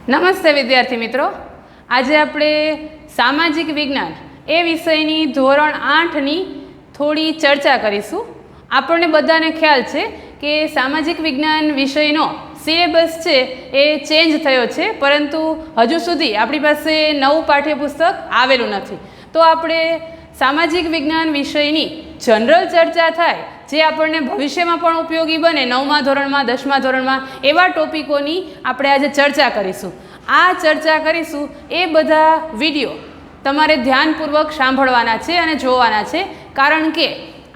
નમસ્તે વિદ્યાર્થી મિત્રો, આજે આપણે સામાજિક વિજ્ઞાન એ વિષયની ધોરણ 8ની થોડી ચર્ચા કરીશું. આપણને બધાને ખ્યાલ છે કે સામાજિક વિજ્ઞાન વિષયનો સિલેબસ છે એ ચેન્જ થયો છે, પરંતુ હજુ સુધી આપણી પાસે નવું પાઠ્યપુસ્તક આવેલું નથી. તો આપણે સામાજિક વિજ્ઞાન વિષયની જનરલ ચર્ચા થાય જે આપણને ભવિષ્યમાં પણ ઉપયોગી બને, 9મા ધોરણમાં 10મા ધોરણમાં, એવા ટોપિકોની આપણે આજે ચર્ચા કરીશું. આ ચર્ચા કરીશું એ બધા વિડીયો તમારે ધ્યાનપૂર્વક સાંભળવાના છે અને જોવાના છે, કારણ કે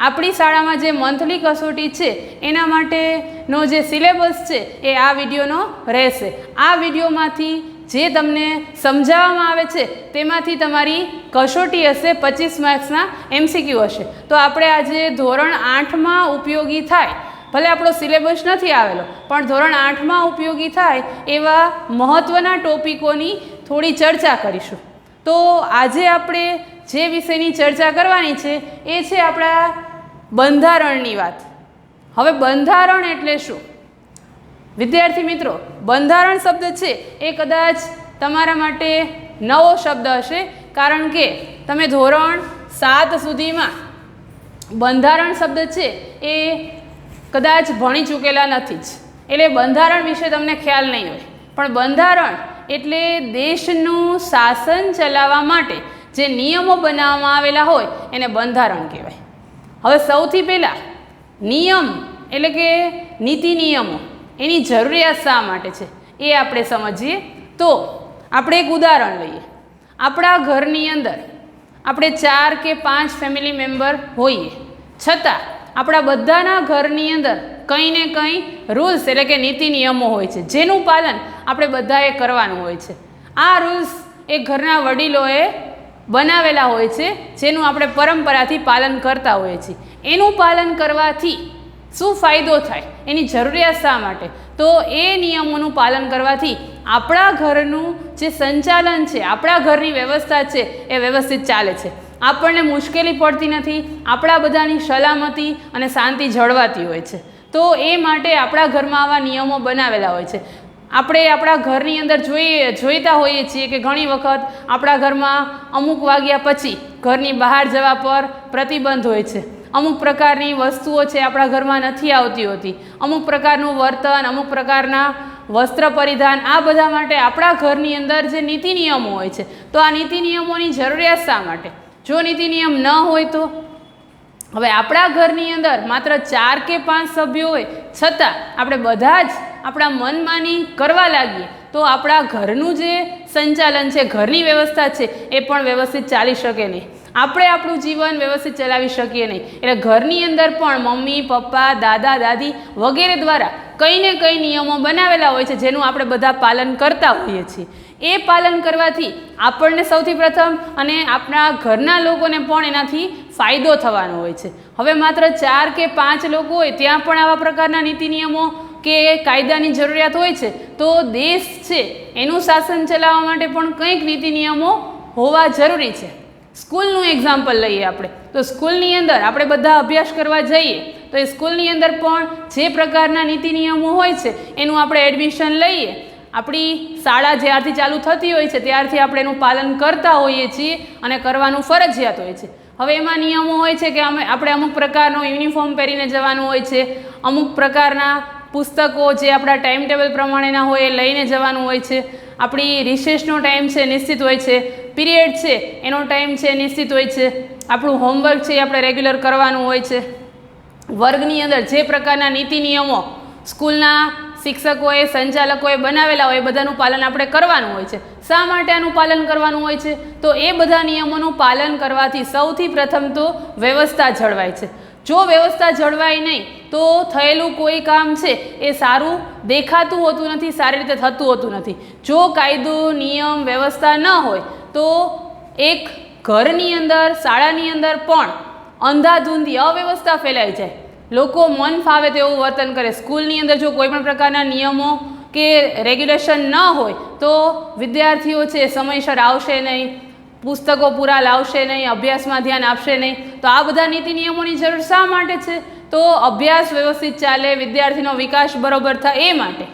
આપણી શાળામાં જે મંથલી કસોટી છે એના માટેનો જે સિલેબસ છે એ આ વિડીયોનો રહેશે. આ વિડીયોમાંથી જે તમને સમજાવવામાં આવે છે તેમાંથી તમારી કસોટી હશે, 25 માર્ક્સના MCQ હશે. તો આપણે આજે ધોરણ 8માં ઉપયોગી થાય, ભલે આપણો સિલેબસ નથી આવેલો, પણ ધોરણ 8માં ઉપયોગી થાય એવા મહત્ત્વના ટોપિકોની થોડી ચર્ચા કરીશું. તો આજે આપણે જે વિષયની ચર્ચા કરવાની છે એ છે આપણા બંધારણની વાત. હવે બંધારણ એટલે શું? વિદ્યાર્થી મિત્રો, બંધારણ શબ્દ છે એ કદાચ તમારા માટે નવો શબ્દ હશે, કારણ કે તમે ધોરણ 7 સુધીમાં બંધારણ શબ્દ છે એ કદાચ ભણી ચૂકેલા નથી જ, એટલે બંધારણ વિશે તમને ખ્યાલ નહીં હોય. પણ બંધારણ એટલે દેશનું શાસન ચલાવવા માટે જે નિયમો બનાવવામાં આવેલા હોય એને બંધારણ કહેવાય. હવે સૌથી પહેલાં નિયમ એટલે કે નીતિ નિયમો એની જરૂરિયાત શા માટે છે એ આપણે સમજીએ. તો આપણે એક ઉદાહરણ લઈએ. આપણા ઘરની અંદર આપણે 4 કે 5 ફેમિલી મેમ્બર હોઈએ, છતાં આપણા બધાના ઘરની અંદર કંઈ ને કંઈ રૂલ્સ એટલે કે નીતિ નિયમો હોય છે, જેનું પાલન આપણે બધાએ કરવાનું હોય છે. આ રૂલ્સ એ ઘરના વડીલોએ બનાવેલા હોય છે, જેનું આપણે પરંપરાથી પાલન કરતા હોઈએ છીએ. એનું પાલન કરવાથી શું ફાયદો થાય, એની જરૂરિયાત શા માટે? તો એ નિયમોનું પાલન કરવાથી આપણા ઘરનું જે સંચાલન છે, આપણા ઘરની વ્યવસ્થા છે એ વ્યવસ્થિત ચાલે છે. આપણને મુશ્કેલી પડતી નથી, આપણા બધાની સલામતી અને શાંતિ જળવાતી હોય છે. તો એ માટે આપણા ઘરમાં આવા નિયમો બનાવેલા હોય છે. આપણે આપણા ઘરની અંદર જોઈતા હોઈએ છીએ કે ઘણી વખત આપણા ઘરમાં અમુક વાગ્યા પછી ઘરની બહાર જવા પર પ્રતિબંધ હોય છે. અમુક પ્રકારની વસ્તુઓ છે આપણા ઘરમાં નથી આવતી હોતી, અમુક પ્રકારનું વર્તન, અમુક પ્રકારના વસ્ત્ર પરિધાન, આ બધા માટે આપણા ઘરની અંદર જે નીતિ નિયમો હોય છે, તો આ નીતિ નિયમોની જરૂરિયાત શા માટે? જો નીતિ નિયમ ન હોય તો? હવે આપણા ઘરની અંદર માત્ર 4 કે 5 સભ્યો હોય, છતાં આપણે બધા જ આપણા મનમાની કરવા લાગીએ તો આપણા ઘરનું જે સંચાલન છે, ઘરની વ્યવસ્થા છે એ પણ વ્યવસ્થિત ચાલી શકે નહીં. આપણે આપણું જીવન વ્યવસ્થિત ચલાવી શકીએ નહીં. એટલે ઘરની અંદર પણ મમ્મી, પપ્પા, દાદા, દાદી વગેરે દ્વારા કંઈ ને કંઈ નિયમો બનાવેલા હોય છે, જેનું આપણે બધા પાલન કરતા હોઈએ છીએ. એ પાલન કરવાથી આપણને સૌથી પ્રથમ અને આપણા ઘરના લોકોને પણ એનાથી ફાયદો થવાનો હોય છે. હવે માત્ર 4 કે 5 લોકો હોય ત્યાં પણ આવા પ્રકારના નીતિ નિયમો કે કાયદાની જરૂરિયાત હોય છે, તો દેશ છે એનું શાસન ચલાવવા માટે પણ કંઈક નીતિ નિયમો હોવા જરૂરી છે. સ્કૂલનું એક્ઝામ્પલ લઈએ આપણે, તો સ્કૂલની અંદર આપણે બધા અભ્યાસ કરવા જઈએ તો એ સ્કૂલની અંદર પણ જે પ્રકારના નીતિ નિયમો હોય છે એનું આપણે એડમિશન લઈએ. આપણી શાળા જ્યારથી ચાલુ થતી હોય છે ત્યારથી આપણે એનું પાલન કરતા હોઈએ છીએ અને કરવાનું ફરજિયાત હોય છે. હવે એમાં નિયમો હોય છે કે આપણે અમુક પ્રકારનો યુનિફોર્મ પહેરીને જવાનું હોય છે, અમુક પ્રકારના પુસ્તકો જે આપણા ટાઈમ ટેબલ પ્રમાણેના હોય એ લઈને જવાનું હોય છે, આપણી રિસેસનો ટાઈમ છે નિશ્ચિત હોય છે, પીરિયડ છે એનો ટાઈમ છે નિશ્ચિત હોય છે, આપણું હોમવર્ક છે એ આપણે રેગ્યુલર કરવાનું હોય છે. વર્ગની અંદર જે પ્રકારના નીતિ નિયમો સ્કૂલના શિક્ષકોએ, સંચાલકોએ બનાવેલા હોય એ બધાનું પાલન આપણે કરવાનું હોય છે. શા માટે આનું પાલન કરવાનું હોય છે? તો એ બધા નિયમોનું પાલન કરવાથી સૌથી પ્રથમ તો વ્યવસ્થા જળવાય છે. જો વ્યવસ્થા જળવાય નહીં તો થયેલું કોઈ કામ છે એ સારું દેખાતું હોતું નથી, સારી રીતે થતું હોતું નથી. જો કાયદો, નિયમ, વ્યવસ્થા ન હોય તો એક ઘરની અંદર, શાળાની અંદર પણ અંધાધૂંધી અવ્યવસ્થા ફેલાઈ જાય. લોકો મન ફાવે તેવું વર્તન કરે. સ્કૂલની અંદર જો કોઈ પણ પ્રકારના નિયમો કે રેગ્યુલેશન ન હોય તો વિદ્યાર્થીઓ છે સમયસર આવશે નહીં, પુસ્તકો પૂરા લાવશે નહીં, અભ્યાસમાં ધ્યાન આપશે નહીં. તો આ બધા નીતિ નિયમોની જરૂર શા માટે છે? તો અભ્યાસ વ્યવસ્થિત ચાલે, વિદ્યાર્થીનો વિકાસ બરોબર થાય એ માટે.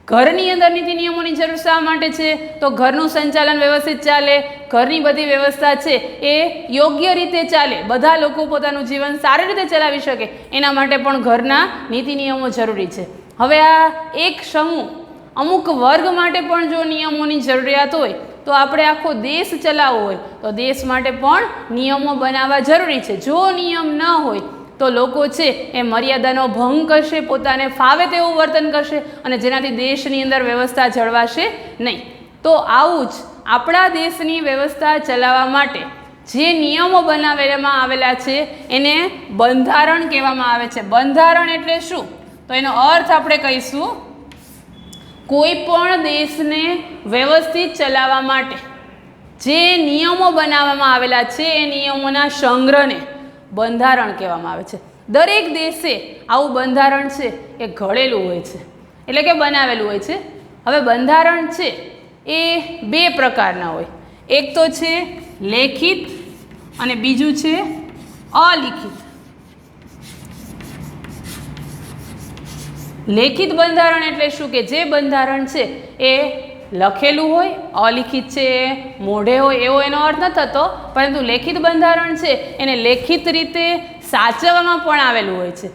ઘરની અંદર નીતિ નિયમોની જરૂર શા માટે છે? તો ઘરનું સંચાલન વ્યવસ્થિત ચાલે, ઘરની બધી વ્યવસ્થા છે એ યોગ્ય રીતે ચાલે, બધા લોકો પોતાનું જીવન સારી રીતે ચલાવી શકે, એના માટે પણ ઘરના નીતિ નિયમો જરૂરી છે. હવે આ એક સમૂહ અમુક વર્ગ માટે પણ જો નિયમોની જરૂરિયાત હોય તો આપણે આખો દેશ ચલાવવો હોય તો દેશ માટે પણ નિયમો બનાવવા જરૂરી છે. જો નિયમ ન હોય તો લોકો છે એ મર્યાદાનો ભંગ કરશે, પોતાને ફાવે તેવું વર્તન કરશે અને જેનાથી દેશની અંદર વ્યવસ્થા જળવાશે નહીં. તો આવું જ આપણા દેશની વ્યવસ્થા ચલાવવા માટે જે નિયમો બનાવવામાં આવેલા છે એને બંધારણ કહેવામાં આવે છે. બંધારણ એટલે શું? તો એનો અર્થ આપણે કહીશું કોઈ પણ દેશને વ્યવસ્થિત ચલાવવા માટે જે નિયમો બનાવવામાં આવેલા છે એ નિયમોના સંગ્રહને બંધારણ કહેવામાં આવે છે. દરેક દેશે આવું બંધારણ છે એ ઘડેલું હોય છે, એટલે કે બનાવેલું હોય છે. હવે બંધારણ છે એ બે પ્રકારના હોય, એક તો છે લેખિત અને બીજું છે અલિખિત. લેખિત બંધારણ એટલે શું? કે જે બંધારણ છે એ લખેલું હોય, અલિખિત છે એ મોઢે હોય એવો એનો અર્થ ન થતો, પરંતુ લેખિત બંધારણ છે એને લેખિત રીતે સાચવવામાં પણ આવેલું હોય છે.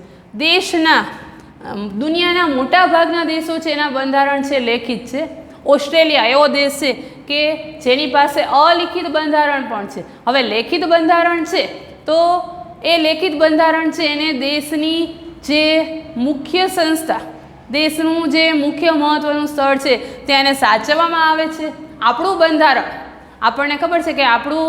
દેશના દુનિયાના મોટા ભાગના દેશો છે એના બંધારણ છે લેખિત છે. ઓસ્ટ્રેલિયા એવો દેશ છે કે જેની પાસે અલિખિત બંધારણ પણ છે. હવે લેખિત બંધારણ છે તો એ લેખિત બંધારણ છે એને દેશની જે મુખ્ય સંસ્થા, દેશનું જે મુખ્ય મહત્ત્વનું સ્થળ છે ત્યાં એને સાચવવામાં આવે છે. આપણું બંધારણ આપણને ખબર છે કે આપણું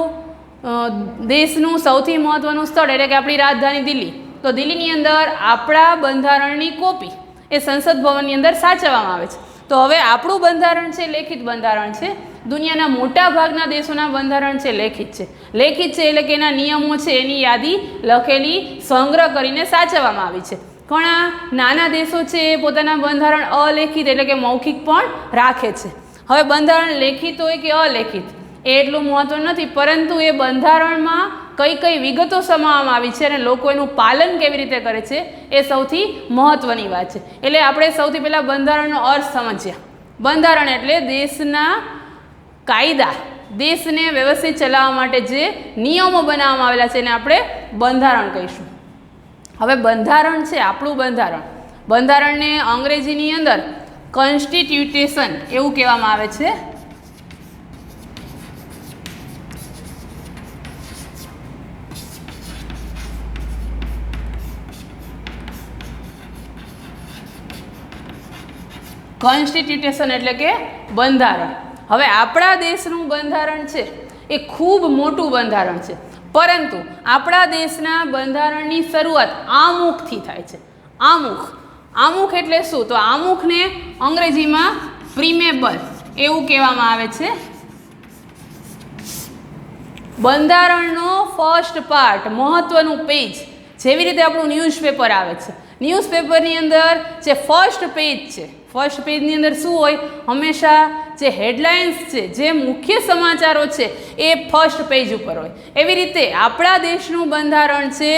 દેશનું સૌથી મહત્ત્વનું સ્થળ એટલે કે આપણી રાજધાની દિલ્હી, તો દિલ્હીની અંદર આપણા બંધારણની કોપી એ સંસદ ભવનની અંદર સાચવવામાં આવે છે. તો હવે આપણું બંધારણ છે લેખિત બંધારણ છે. દુનિયાના મોટા ભાગના દેશોના બંધારણ છે લેખિત છે. લેખિત છે એટલે કે એના નિયમો છે એની યાદી લખેલી સંગ્રહ કરીને સાચવવામાં આવી છે. ઘણા નાના દેશો છે એ પોતાના બંધારણ અલેખિત એટલે કે મૌખિક પણ રાખે છે. હવે બંધારણ લેખિત હોય કે અલેખિત એ એટલું મહત્વ નથી, પરંતુ એ બંધારણમાં કઈ કઈ વિગતો સમાવવામાં આવી છે અને લોકો એનું પાલન કેવી રીતે કરે છે એ સૌથી મહત્વની વાત છે. એટલે આપણે સૌથી પહેલાં બંધારણનો અર્થ સમજ્યા. બંધારણ એટલે દેશના કાયદા, દેશને વ્યવસ્થિત ચલાવવા માટે જે નિયમો બનાવવામાં આવેલા છે એને આપણે બંધારણ કહીશું. હવે બંધારણ છે આપણું બંધારણ, બંધારણને અંગ્રેજીની અંદર કોન્સ્ટિટ્યુશન એવું કહેવામાં આવે છે. કોન્સ્ટિટ્યુશન એટલે કે બંધારણ. હવે આપણા દેશનું બંધારણ છે એ ખૂબ મોટું બંધારણ છે, પરંતુ આપણા દેશના બંધારણની શરૂઆત આમુખથી થાય છે. આમુખ, આમુખ એટલે શું? તો આમુખને અંગ્રેજીમાં પ્રિમેબલ એવું કહેવામાં આવે છે. બંધારણનો ફર્સ્ટ પાર્ટ, મહત્વનું પેજ, જેવી રીતે આપણું ન્યૂઝપેપર આવે છે, ન્યૂઝપેપરની અંદર જે ફર્સ્ટ પેજ છે, ફર્સ્ટ પેજની અંદર શું હોય? હંમેશા જે હેડલાઇન્સ છે, જે મુખ્ય સમાચારો છે એ ફર્સ્ટ પેજ ઉપર હોય. એવી રીતે આપણા દેશનું બંધારણ છે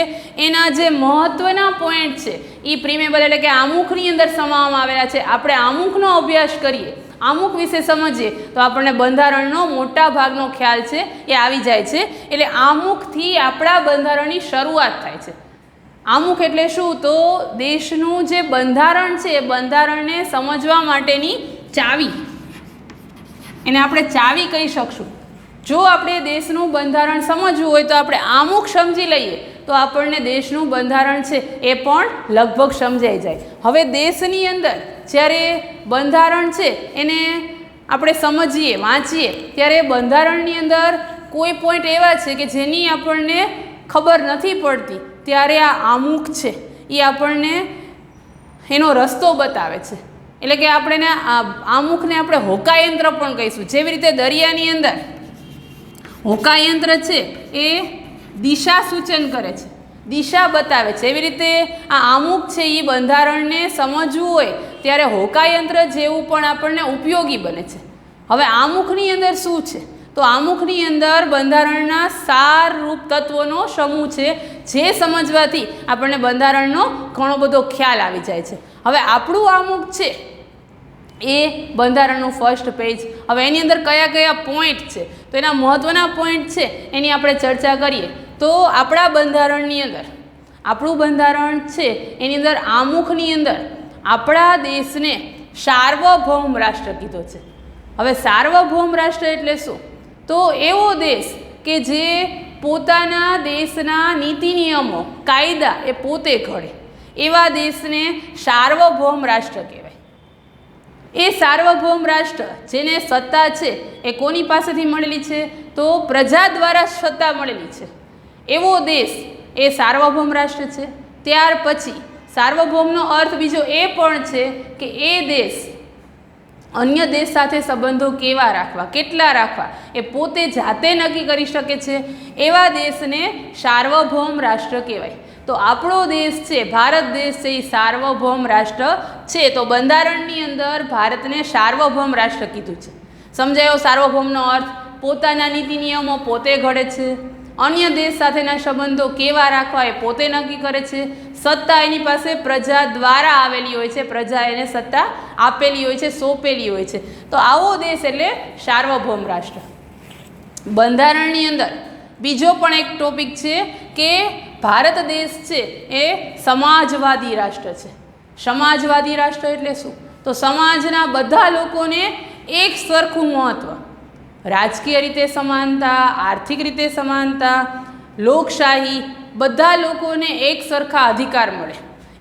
એના જે મહત્ત્વના પોઈન્ટ છે એ પ્રિમેબલ એટલે કે આમુખની અંદર સમાવવામાં આવેલા છે. આપણે આમુખનો અભ્યાસ કરીએ, આમુખ વિશે સમજીએ તો આપણને બંધારણનો મોટા ભાગનો ખ્યાલ છે એ આવી જાય છે. એટલે આમુખથી આપણા બંધારણની શરૂઆત થાય છે. આમુખ એટલે શું? તો દેશનું જે બંધારણ છે એ બંધારણને સમજવા માટેની ચાવી, એને આપણે ચાવી કહી શકશું. જો આપણે દેશનું બંધારણ સમજવું હોય તો આપણે આમુખ સમજી લઈએ તો આપણને દેશનું બંધારણ છે એ પણ લગભગ સમજાઈ જાય. હવે દેશની અંદર જ્યારે બંધારણ છે એને આપણે સમજીએ, વાંચીએ, ત્યારે બંધારણની અંદર કોઈ પોઈન્ટ એવા છે કે જેની આપણને ખબર નથી પડતી, ત્યારે આ આમુખ છે એ આપણને એનો રસ્તો બતાવે છે. એટલે કે આપણે આમુખને આપણે હોકાયંત્ર પણ કહીશું. જેવી રીતે દરિયાની અંદર હોકાયંત્ર છે એ દિશા સૂચન કરે છે, દિશા બતાવે છે, એવી રીતે આ આમુખ છે એ બંધારણને સમજવું હોય ત્યારે હોકાયંત્ર જેવું પણ આપણને ઉપયોગી બને છે. હવે આમુખની અંદર શું છે? તો આમુખની અંદર બંધારણના સારરૂપ તત્વોનો સમૂહ છે, જે સમજવાથી આપણને બંધારણનો ઘણો બધો ખ્યાલ આવી જાય છે. હવે આપણું આમુખ છે એ બંધારણનું ફર્સ્ટ પેજ. હવે એની અંદર કયા કયા પોઈન્ટ છે તો એના મહત્ત્વના પોઈન્ટ છે એની આપણે ચર્ચા કરીએ. તો આપણા બંધારણની અંદર આપણું બંધારણ છે એની અંદર આમુખની અંદર આપણા દેશને સાર્વભૌમ રાષ્ટ્ર કીધો છે. હવે સાર્વભૌમ રાષ્ટ્ર એટલે શું? તો એવો દેશ કે જે પોતાના દેશના નીતિ નિયમો કાયદા એ પોતે ઘડે એવા દેશને સાર્વભૌમ રાષ્ટ્ર કહેવાય. એ સાર્વભૌમ રાષ્ટ્ર જેને સત્તા છે એ કોની પાસેથી મળેલી છે? તો પ્રજા દ્વારા સત્તા મળેલી છે. એવો દેશ એ સાર્વભૌમ રાષ્ટ્ર છે. ત્યાર પછી સાર્વભૌમનો અર્થ બીજો એ પણ છે કે એ દેશ અન્ય દેશ સાથે સંબંધો કેવા રાખવા, કેટલા રાખવા એ પોતે જાતે નક્કી કરી શકે છે. એવા દેશને સાર્વભૌમ રાષ્ટ્ર કહેવાય. તો આપણો દેશ છે, ભારત દેશ છે, એ સાર્વભૌમ રાષ્ટ્ર છે. તો બંધારણની અંદર ભારતને સાર્વભૌમ રાષ્ટ્ર કીધું છે. સમજાયો સાર્વભૌમનો અર્થ? પોતાના નીતિ નિયમો પોતે ઘડે છે, અન્ય દેશ સાથેના સંબંધો કેવા રાખવા એ પોતે નક્કી કરે છે, સત્તા એની પાસે પ્રજા દ્વારા આવેલી હોય છે, પ્રજા એને સત્તા આપેલી હોય છે, સોંપેલી હોય છે. તો આવો દેશ એટલે સાર્વભૌમ રાષ્ટ્ર. બંધારણની અંદર બીજો પણ એક ટોપિક છે કે ભારત દેશ છે એ સમાજવાદી રાષ્ટ્ર છે. સમાજવાદી રાષ્ટ્ર એટલે શું? તો સમાજના બધા લોકોને એક સરખું મહત્ત્વ, રાજકીય રીતે સમાનતા, આર્થિક રીતે સમાનતા, લોકશાહી, બધા લોકોને એક સરખા અધિકાર મળે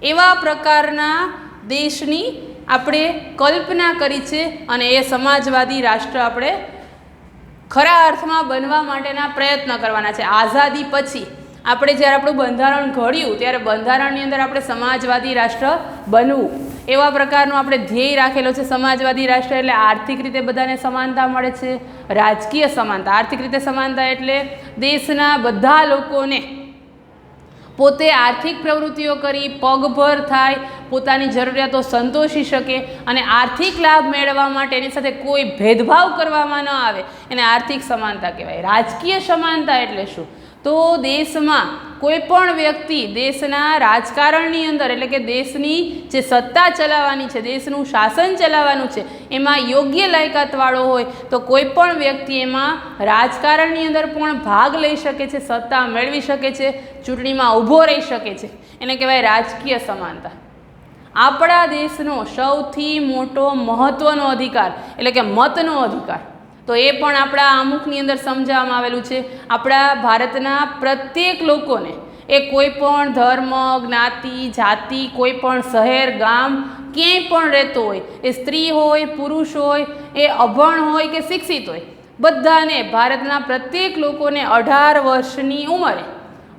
એવા પ્રકારના દેશની આપણે કલ્પના કરી છે. અને એ સમાજવાદી રાષ્ટ્ર આપણે ખરા અર્થમાં બનવા માટેના પ્રયત્ન કરવાના છે. આઝાદી પછી આપણે જ્યારે આપણું બંધારણ ઘડ્યું ત્યારે બંધારણની અંદર આપણે સમાજવાદી રાષ્ટ્ર બનવું એવા પ્રકારનો આપણે ધ્યેય રાખેલો છે. સમાજવાદી રાષ્ટ્ર એટલે આર્થિક રીતે બધાને સમાનતા મળે છે, રાજકીય સમાનતા. આર્થિક રીતે સમાનતા એટલે દેશના બધા લોકોને પોતે આર્થિક પ્રવૃત્તિઓ કરી પગભર થાય, પોતાની જરૂરિયાતો સંતોષી શકે અને આર્થિક લાભ મેળવવા માટે એની સાથે કોઈ ભેદભાવ કરવામાં ન આવે એને આર્થિક સમાનતા કહેવાય. રાજકીય સમાનતા એટલે શું? તો દેશમાં કોઈ પણ વ્યક્તિ દેશના રાજકારણની અંદર એટલે કે દેશની જે સત્તા ચલાવવાની છે, દેશનું શાસન ચલાવવાનું છે, એમાં યોગ્ય લાયકાતવાળો હોય તો કોઈ પણ વ્યક્તિ એમાં રાજકારણની અંદર પણ ભાગ લઈ શકે છે, સત્તા મેળવી શકે છે, ચૂંટણીમાં ઊભો રહી શકે છે. એને કહેવાય રાજકીય સમાનતા. આપણા દેશનો સૌથી મોટો મહત્ત્વનો અધિકાર એટલે કે મતનો અધિકાર, તો એ પણ આપણા આમુખની અંદર સમજાવવામાં આવેલું છે. આપણા ભારતના પ્રત્યેક લોકોને એ કોઈ પણ ધર્મ, જ્ઞાતિ, જાતિ, કોઈ પણ શહેર, ગામ, ક્યાંય પણ રહેતો હોય, એ સ્ત્રી હોય, પુરુષ હોય, એ અભણ હોય કે શિક્ષિત હોય, બધાને ભારતના પ્રત્યેક લોકોને 18 વર્ષની ઉંમરે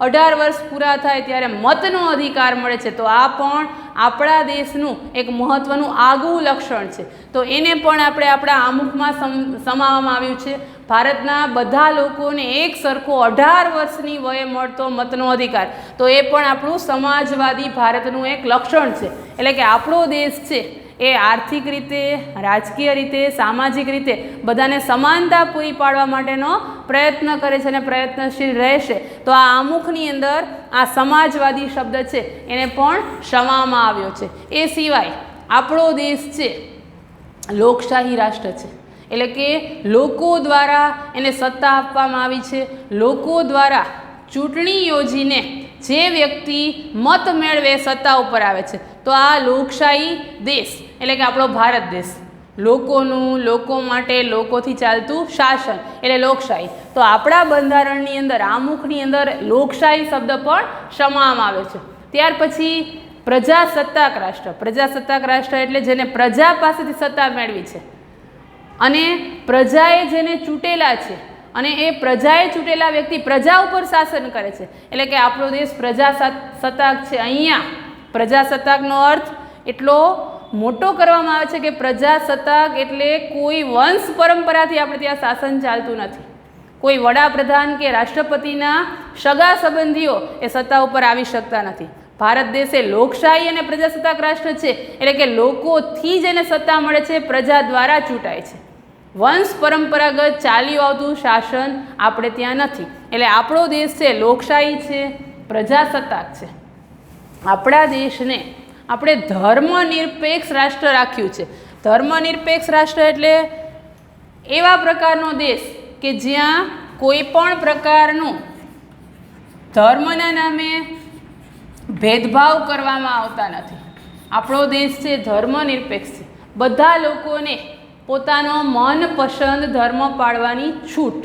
18 વર્ષ પૂરા થાય ત્યારે મતનો અધિકાર મળે છે. તો આ પણ આપણા દેશનું એક મહત્ત્વનું આગવું લક્ષણ છે. તો એને પણ આપણે આપણા આમુખમાં સમાવવામાં આવ્યું છે. ભારતના બધા લોકોને એક સરખો 18 વર્ષની વયે મળતો મતનો અધિકાર, તો એ પણ આપણું સમાજવાદી ભારતનું એક લક્ષણ છે. એટલે કે આપણો દેશ છે એ આર્થિક રીતે, રાજકીય રીતે, સામાજિક રીતે બધાને સમાનતા પૂરી પાડવા માટેનો પ્રયત્ન કરે છે અને પ્રયત્નશીલ રહેશે. તો આ આમુખની અંદર આ સમાજવાદી શબ્દ છે એને પણ સમાવવામાં આવ્યો છે. એ સિવાય આપણો દેશ છે લોકશાહી રાષ્ટ્ર છે. એટલે કે લોકો દ્વારા એને સત્તા આપવામાં આવી છે. લોકો દ્વારા ચૂંટણી યોજીને જે વ્યક્તિ મત મેળવે સત્તા ઉપર આવે છે. તો આ લોકશાહી દેશ એટલે કે આપણો ભારત દેશ, લોકોનું, લોકો માટે, લોકોથી ચાલતું શાસન એટલે લોકશાહી. તો આપણા બંધારણની અંદર આમુખની અંદર લોકશાહી શબ્દ પણ સમાવવામાં આવે છે. ત્યાર પછી પ્રજાસત્તાક રાષ્ટ્ર. પ્રજાસત્તાક રાષ્ટ્ર એટલે જેને પ્રજા પાસેથી સત્તા મેળવી છે અને પ્રજાએ જેને ચૂંટેલા છે અને એ પ્રજાએ ચૂંટેલા વ્યક્તિ પ્રજા ઉપર શાસન કરે છે. એટલે કે આપણો દેશ પ્રજાસત્તાક છે. અહીંયા પ્રજાસત્તાકનો અર્થ એટલો મોટો કરવામાં આવે છે કે પ્રજાસત્તાક એટલે કોઈ વંશ પરંપરાથી આપણે ત્યાં શાસન ચાલતું નથી. કોઈ વડાપ્રધાન કે રાષ્ટ્રપતિના સગા સંબંધીઓ એ સત્તા ઉપર આવી શકતા નથી. ભારત દેશ એ લોકશાહી અને પ્રજાસત્તાક રાષ્ટ્ર છે. એટલે કે લોકોથી જેને સત્તા મળે છે, પ્રજા દ્વારા ચૂંટાય છે. વંશ પરંપરાગત ચાલ્યું આવતું શાસન આપણે ત્યાં નથી. એટલે આપણો દેશ છે લોકશાહી છે, પ્રજાસત્તાક છે. આપણા દેશને આપણે ધર્મનિરપેક્ષ રાષ્ટ્ર રાખ્યું છે. ધર્મનિરપેક્ષ રાષ્ટ્ર એટલે એવા પ્રકારનો દેશ કે જ્યાં કોઈ પણ પ્રકારનું ધર્મના નામે ભેદભાવ કરવામાં આવતા નથી. આપણો દેશ છે ધર્મનિરપેક્ષ છે. બધા લોકોને પોતાનો મનપસંદ ધર્મ પાળવાની છૂટ.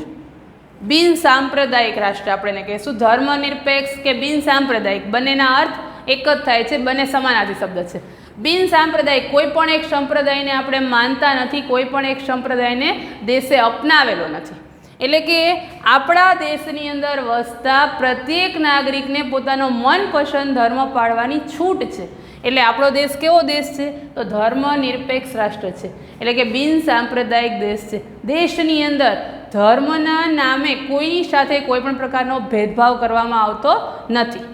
બિન સાંપ્રદાયિક રાષ્ટ્ર આપણે કહીશું. ધર્મનિરપેક્ષ કે બિન સાંપ્રદાયિક બંનેના અર્થ એક જ થાય છે, બંને સમાનાર્થી શબ્દ છે. બિન સાંપ્રદાયિક કોઈ પણ એક સંપ્રદાયને આપણે માનતા નથી, કોઈ પણ એક સંપ્રદાયને દેશે અપનાવેલો નથી. એટલે કે આપણા દેશની અંદર વસતા પ્રત્યેક નાગરિકને પોતાનો મનપસંદ ધર્મ પાળવાની છૂટ છે. એટલે આપણો દેશ કેવો દેશ છે? તો ધર્મનિરપેક્ષ રાષ્ટ્ર છે. એટલે કે બિન સાંપ્રદાયિક દેશ છે. દેશની અંદર ધર્મના નામે કોઈની સાથે કોઈ પણ પ્રકારનો ભેદભાવ કરવામાં આવતો નથી.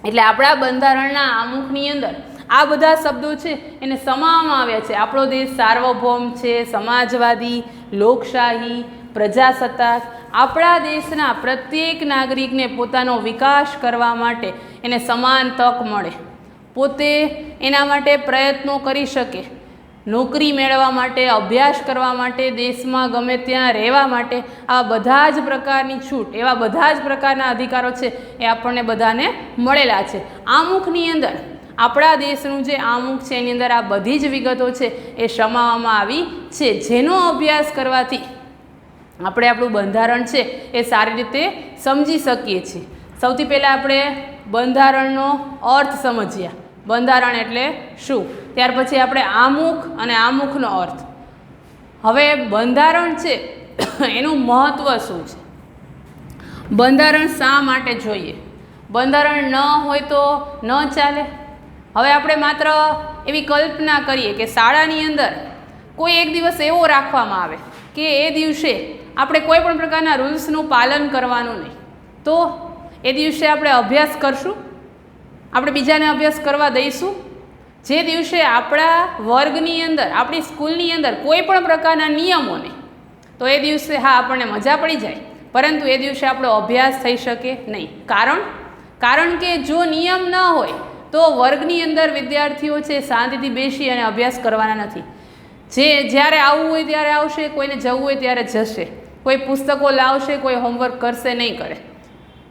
એટલે આપણા બંધારણના આમુખની અંદર આ બધા શબ્દો છે એને સમાવવામાં આવ્યા છે. આપણો દેશ સાર્વભૌમ છે, સમાજવાદી, લોકશાહી, પ્રજાસત્તાક. આપણા દેશના પ્રત્યેક નાગરિકને પોતાનો વિકાસ કરવા માટે એને સમાન તક મળે, પોતે એના માટે પ્રયત્નો કરી શકે, નોકરી મેળવવા માટે, અભ્યાસ કરવા માટે, દેશમાં ગમે ત્યાં રહેવા માટે આ બધા જ પ્રકારની છૂટ, એવા બધા જ પ્રકારના અધિકારો છે એ આપણને બધાને મળેલા છે. આમુખની અંદર આપણા દેશનું જે આમુખ છે એની અંદર આ બધી જ વિગતો છે એ સમાવવામાં આવી છે, જેનો અભ્યાસ કરવાથી આપણે આપણું બંધારણ છે એ સારી રીતે સમજી શકીએ છીએ. સૌથી પહેલાં આપણે બંધારણનો અર્થ સમજ્યા. બંધારણ એટલે શું? ત્યાર પછી આપણે આમુખ અને આમુખનો અર્થ. હવે બંધારણ છે એનું મહત્ત્વ શું છે? બંધારણ શા માટે જોઈએ? બંધારણ ન હોય તો ન ચાલે. હવે આપણે માત્ર એવી કલ્પના કરીએ કે શાળાની અંદર કોઈ એક દિવસ એવો રાખવામાં આવે કે એ દિવસે આપણે કોઈ પણ પ્રકારના રૂલ્સનું પાલન કરવાનું નહીં, તો એ દિવસે આપણે અભ્યાસ કરશું? આપણે બીજાને અભ્યાસ કરવા દઈશું? જે દિવસે આપણા વર્ગની અંદર, આપણી સ્કૂલની અંદર કોઈ પણ પ્રકારના નિયમો નહીં, તો એ દિવસે હા આપણને મજા પડી જાય, પરંતુ એ દિવસે આપણો અભ્યાસ થઈ શકે નહીં. કારણ કે જો નિયમ ન હોય તો વર્ગની અંદર વિદ્યાર્થીઓ છે શાંતિથી બેસી અને અભ્યાસ કરવાના નથી. જ્યારે આવવું હોય ત્યારે આવશે, કોઈને જવું હોય ત્યારે જશે, કોઈ પુસ્તકો લાવશે, કોઈ હોમવર્ક કરશે નહીં કરે.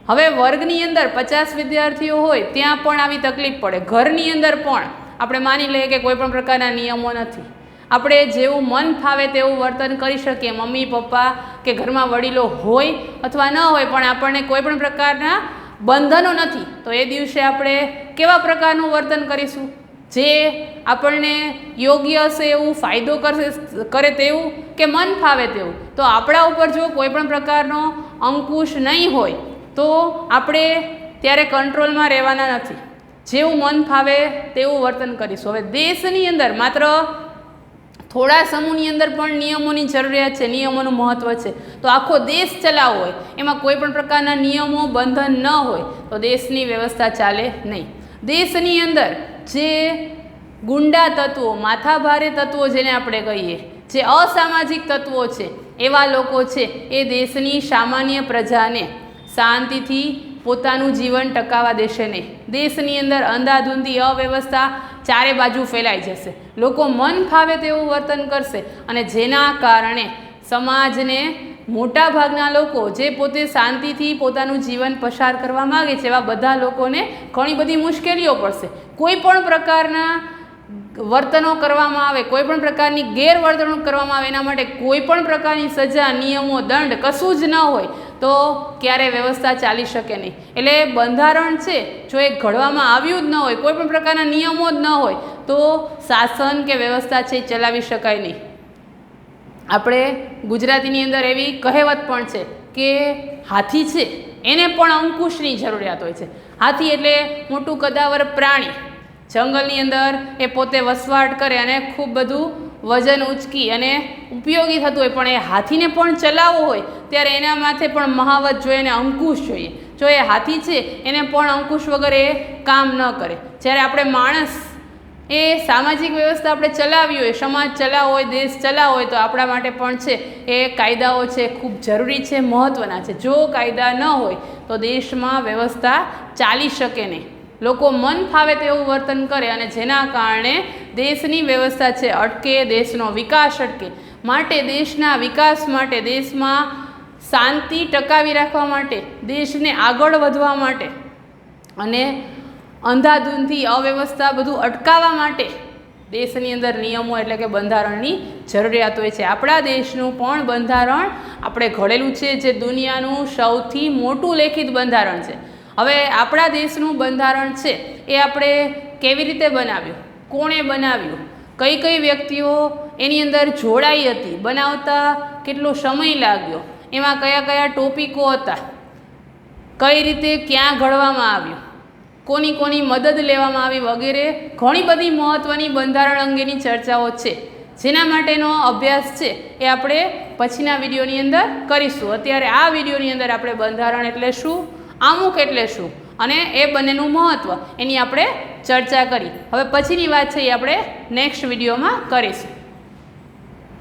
હવે વર્ગની અંદર 50 વિદ્યાર્થીઓ હોય ત્યાં પણ આવી તકલીફ પડે. ઘરની અંદર પણ આપણે માની લઈએ કે કોઈ પણ પ્રકારના નિયમો નથી, આપણે જેવું મન ફાવે તેવું વર્તન કરી શકીએ. મમ્મી પપ્પા કે ઘરમાં વડીલો હોય અથવા ન હોય, પણ આપણને કોઈ પણ પ્રકારના બંધનો નથી, તો એ દિવસે આપણે કેવા પ્રકારનું વર્તન કરીશું? જે આપણને યોગ્ય હશે એવું, ફાયદો કરે તેવું, કે મન ફાવે તેવું? તો આપણા ઉપર જો કોઈ પણ પ્રકારનો અંકુશ નહીં હોય તો આપણે ત્યારે કંટ્રોલમાં રહેવાના નથી, જેવું મન ફાવે તેવું વર્તન કરીશું. હવે દેશની અંદર માત્ર થોડા સમૂહની અંદર પણ નિયમોની જરૂરિયાત છે, નિયમોનું મહત્ત્વ છે. તો આખો દેશ ચલાવવો હોય, એમાં કોઈ પણ પ્રકારના નિયમો, બંધન ન હોય તો દેશની વ્યવસ્થા ચાલે નહીં. દેશની અંદર જે ગુંડા તત્વો, માથાભારે તત્વો જેને આપણે કહીએ, જે અસામાજિક તત્વો છે, એવા લોકો છે એ દેશની સામાન્ય પ્રજાને શાંતિથી પોતાનું જીવન ટકાવવા દેશે નહીં. દેશની અંદર અંધાધૂંધી અવ્યવસ્થા ચારે બાજુ ફેલાઈ જશે, લોકો મન ફાવે તેવું વર્તન કરશે, અને જેના કારણે સમાજને મોટાભાગના લોકો જે પોતે શાંતિથી પોતાનું જીવન પસાર કરવા માગે છે એવા બધા લોકોને ઘણી બધી મુશ્કેલીઓ પડશે. કોઈ પણ પ્રકારના વર્તનો કરવામાં આવે, કોઈ પણ પ્રકારની ગેરવર્તણૂક કરવામાં આવે, એના માટે કોઈ પણ પ્રકારની સજા, નિયમો, દંડ કશું જ ન હોય તો ક્યારે વ્યવસ્થા ચાલી શકે નહીં. એટલે બંધારણ છે જો એ ઘડવામાં આવ્યું જ ન હોય, કોઈ પણ પ્રકારના નિયમો જ ન હોય તો શાસન કે વ્યવસ્થા છે એ ચલાવી શકાય નહીં. આપણે ગુજરાતીની અંદર એવી કહેવત પણ છે કે હાથી છે એને પણ અંકુશની જરૂરિયાત હોય છે. હાથી એટલે મોટું કદાવર પ્રાણી, જંગલની અંદર એ પોતે વસવાટ કરે અને ખૂબ બધું વજન ઉચકી અને ઉપયોગી થતું હોય, પણ એ હાથીને પણ ચલાવવો હોય ત્યારે એના માથે પણ મહાવત જોઈએ અને અંકુશ જોઈએ. જો એ હાથી છે એને પણ અંકુશ વગર એ કામ ન કરે. જ્યારે આપણે માણસ એ સામાજિક વ્યવસ્થા આપણે ચલાવવી હોય, સમાજ ચલાવવો હોય, દેશ ચલાવવો હોય તો આપણા માટે પણ છે એ કાયદાઓ છે ખૂબ જરૂરી છે, મહત્ત્વના છે. જો કાયદા ન હોય તો દેશમાં વ્યવસ્થા ચાલી શકે નહીં. લોકો મન ફાવે તેવું વર્તન કરે અને જેના કારણે દેશની વ્યવસ્થા છે અટકે, દેશનો વિકાસ અટકે. માટે દેશના વિકાસ માટે, દેશમાં શાંતિ ટકાવી રાખવા માટે, દેશને આગળ વધવા માટે અને અંધાધૂંધી અવ્યવસ્થા બધું અટકાવવા માટે દેશની અંદર નિયમો એટલે કે બંધારણની જરૂરિયાત હોય છે. આપણા દેશનું પણ બંધારણ આપણે ઘડેલું છે, જે દુનિયાનું સૌથી મોટું લેખિત બંધારણ છે. હવે આપણા દેશનું બંધારણ છે એ આપણે કેવી રીતે બનાવ્યું, કોણે બનાવ્યું, કઈ કઈ વ્યક્તિઓ એની અંદર જોડાઈ હતી, બનાવતા કેટલો સમય લાગ્યો, એમાં કયા કયા ટોપિકો હતા, કઈ રીતે ક્યાં ઘડવામાં આવ્યું, કોની કોની મદદ લેવામાં આવી વગેરે ઘણી બધી મહત્ત્વની બંધારણ અંગેની ચર્ચાઓ છે, જેના માટેનો અભ્યાસ છે એ આપણે પછીના વિડીયોની અંદર કરીશું. અત્યારે આ વિડીયોની અંદર આપણે બંધારણ એટલે શું, આમુખ એટલે શું અને એ બંનેનું મહત્ત્વ એની આપણે ચર્ચા કરી. હવે પછીની વાત છે એ આપણે નેક્સ્ટ વિડીયોમાં કરીશું.